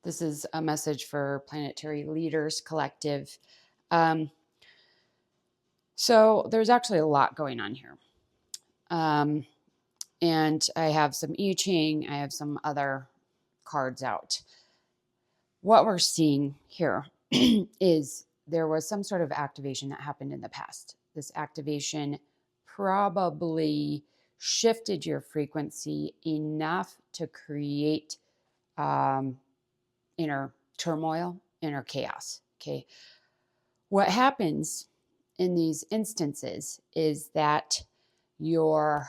This is a message for Planetary Leaders Collective. So there's actually a lot going on here. And I have some I Ching, I have some other cards out. What we're seeing here is there was some sort of activation that happened in the past. This activation probably shifted your frequency enough to create inner turmoil, inner chaos. Okay. What happens in these instances is that your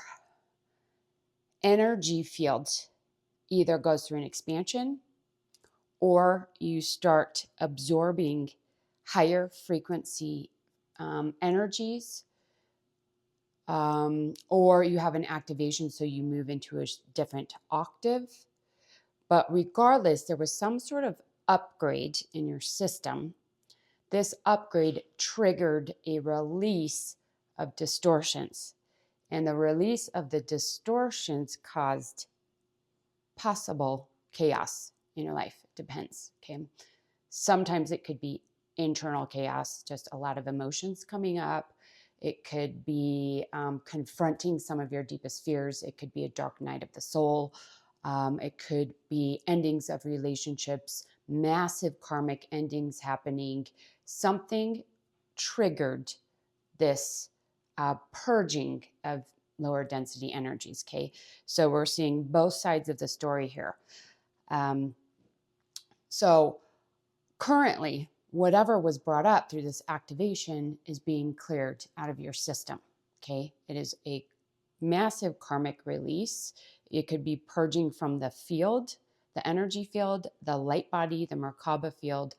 energy field either goes through an expansion or you start absorbing higher frequency energies, or you have an activation, so you move into a different octave. But regardless, there was some sort of upgrade in your system. This upgrade triggered a release of distortions, and the release of the distortions caused possible chaos in your life. It depends. Okay. Sometimes it could be internal chaos, just a lot of emotions coming up. It could be confronting some of your deepest fears. It could be a dark night of the soul. It could be endings of relationships, massive karmic endings happening. Something triggered this purging of lower density energies. Okay. So we're seeing both sides of the story here. So currently, whatever was brought up through this activation is being cleared out of your system. Okay. It is a massive karmic release. It could be purging from the field, the energy field, the light body, the Merkaba field,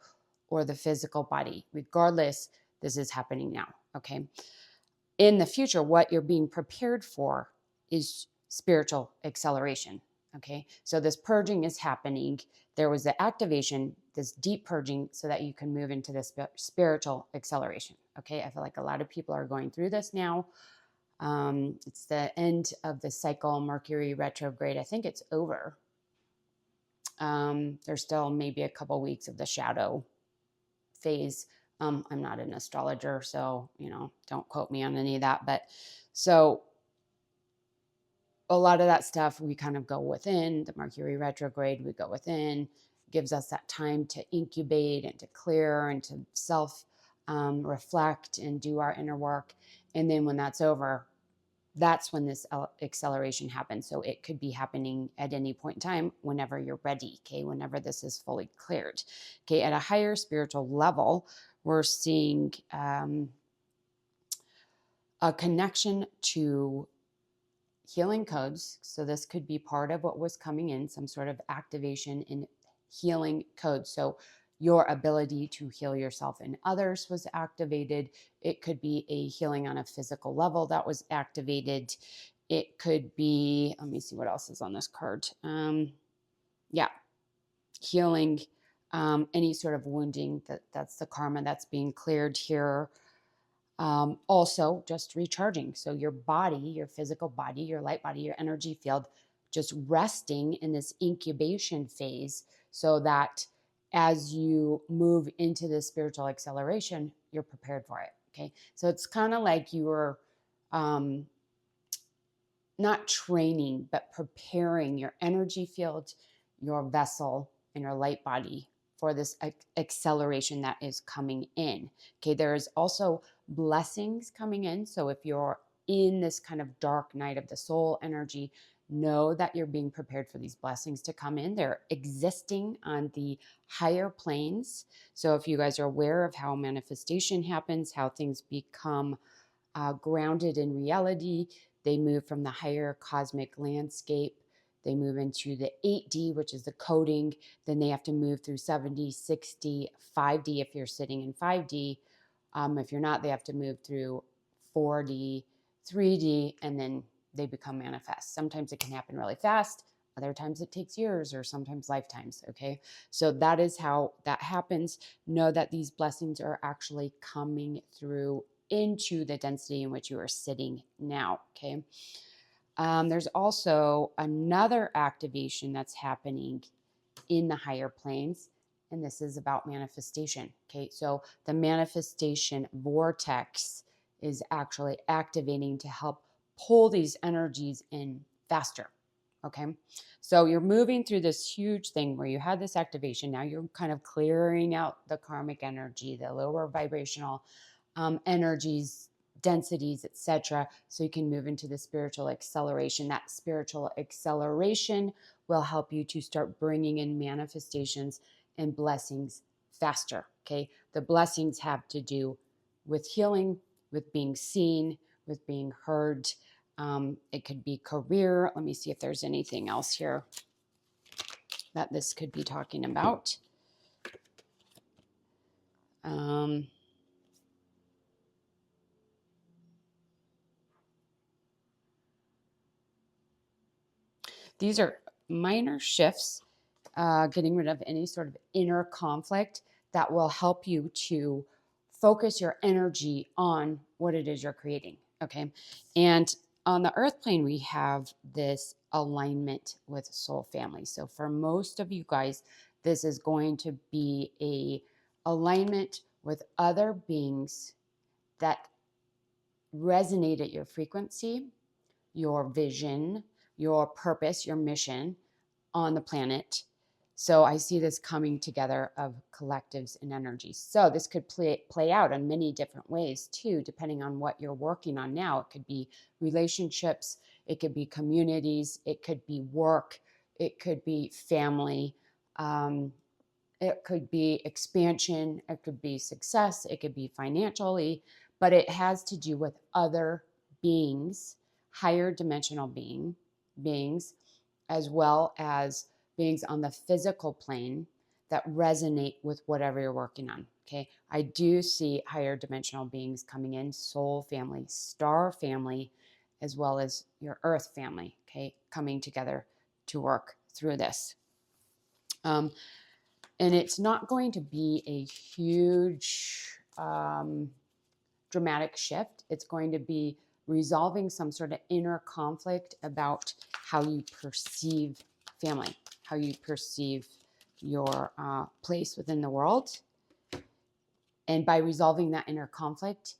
or the physical body. Regardless, this is happening now. Okay. In the future, what you're being prepared for is spiritual acceleration. Okay. So this purging is happening. There was the activation, this deep purging, so that you can move into this spiritual acceleration. Okay. I feel like a lot of people are going through this now. It's the end of the cycle, Mercury retrograde. I think it's over. There's still maybe a couple weeks of the shadow phase. I'm not an astrologer, so, don't quote me on any of that. But so a lot of that stuff, we kind of go within. The Mercury retrograde, we go within, gives us that time to incubate and to clear and to self reflect and do our inner work. And then when that's over, that's when this acceleration happens. So it could be happening at any point in time, whenever you're ready. Okay. Whenever this is fully cleared. Okay. At a higher spiritual level, we're seeing a connection to healing codes. So this could be part of what was coming in, some sort of activation in healing codes. So your ability to heal yourself and others was activated. It could be a healing on a physical level that was activated. It could be, let me see what else is on this card. Healing any sort of wounding, that's the karma that's being cleared here. Also just recharging. So your body, your physical body, your light body, your energy field, just resting in this incubation phase so that as you move into this spiritual acceleration, you're prepared for it. Okay. So it's kind of like you were not training, but preparing your energy field, your vessel, and your light body for this acceleration that is coming in. Okay, there is also blessings coming in. So if you're in this kind of dark night of the soul energy, know that you're being prepared for these blessings to come in. They're existing on the higher planes. So if you guys are aware of how manifestation happens, how things become grounded in reality, they move from the higher cosmic landscape. They move into the 8D, which is the coding. Then they have to move through 70, 60, 5D if you're sitting in 5D. If you're not, they have to move through 4D, 3D, and then they become manifest. Sometimes it can happen really fast. Other times it takes years or sometimes lifetimes. Okay. So that is how that happens. Know that these blessings are actually coming through into the density in which you are sitting now. Okay. There's also another activation that's happening in the higher planes. And this is about manifestation. Okay, so the manifestation vortex is actually activating to help pull these energies in faster. Okay, so you're moving through this huge thing where you had this activation. Now you're kind of clearing out the karmic energy, the lower vibrational energies, densities, etc., so you can move into the spiritual acceleration. That spiritual acceleration will help you to start bringing in manifestations and blessings faster. Okay, the blessings have to do with healing, with being seen, with being heard. It could be career. Let me see if there's anything else here that this could be talking about. These are minor shifts, getting rid of any sort of inner conflict that will help you to focus your energy on what it is you're creating. Okay. And on the earth plane, we have this alignment with soul family. So for most of you guys, this is going to be a alignment with other beings that resonate at your frequency, your vision, your purpose, your mission on the planet. So I see this coming together of collectives and energies. So this could play out in many different ways too, depending on what you're working on now. It could be relationships, it could be communities, it could be work, it could be family, it could be expansion, it could be success, it could be financially, but it has to do with other beings, higher dimensional beings, as well as beings on the physical plane that resonate with whatever you're working on. Okay, I do see higher dimensional beings coming in, soul family, star family, as well as your earth family, okay, coming together to work through this. And it's not going to be a huge dramatic shift. It's going to be resolving some sort of inner conflict about how you perceive family, how you perceive your place within the world. And by resolving that inner conflict,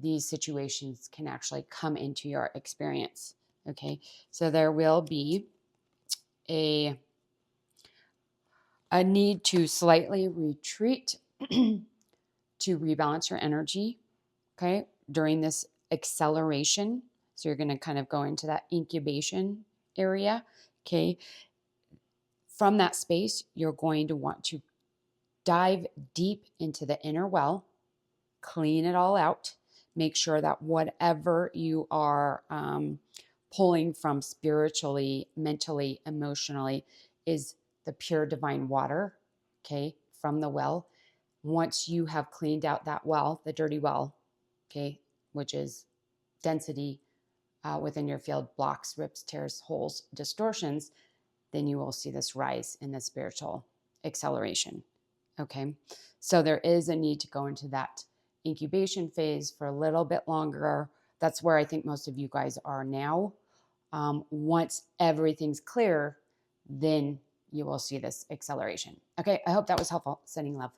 these situations can actually come into your experience. Okay, so there will be a need to slightly retreat to rebalance your energy, okay, during this acceleration. So you're going to kind of go into that incubation area, okay. From that space, you're going to want to dive deep into the inner well, clean it all out, make sure that whatever you are pulling from spiritually, mentally, emotionally is the pure divine water, okay, from the well. Once you have cleaned out that well, the dirty well, okay, which is density within your field, blocks, rips, tears, holes, distortions, then you will see this rise in the spiritual acceleration. Okay, so there is a need to go into that incubation phase for a little bit longer. That's where I think most of you guys are now. Once everything's clear, then you will see this acceleration. Okay, I hope that was helpful. Sending love.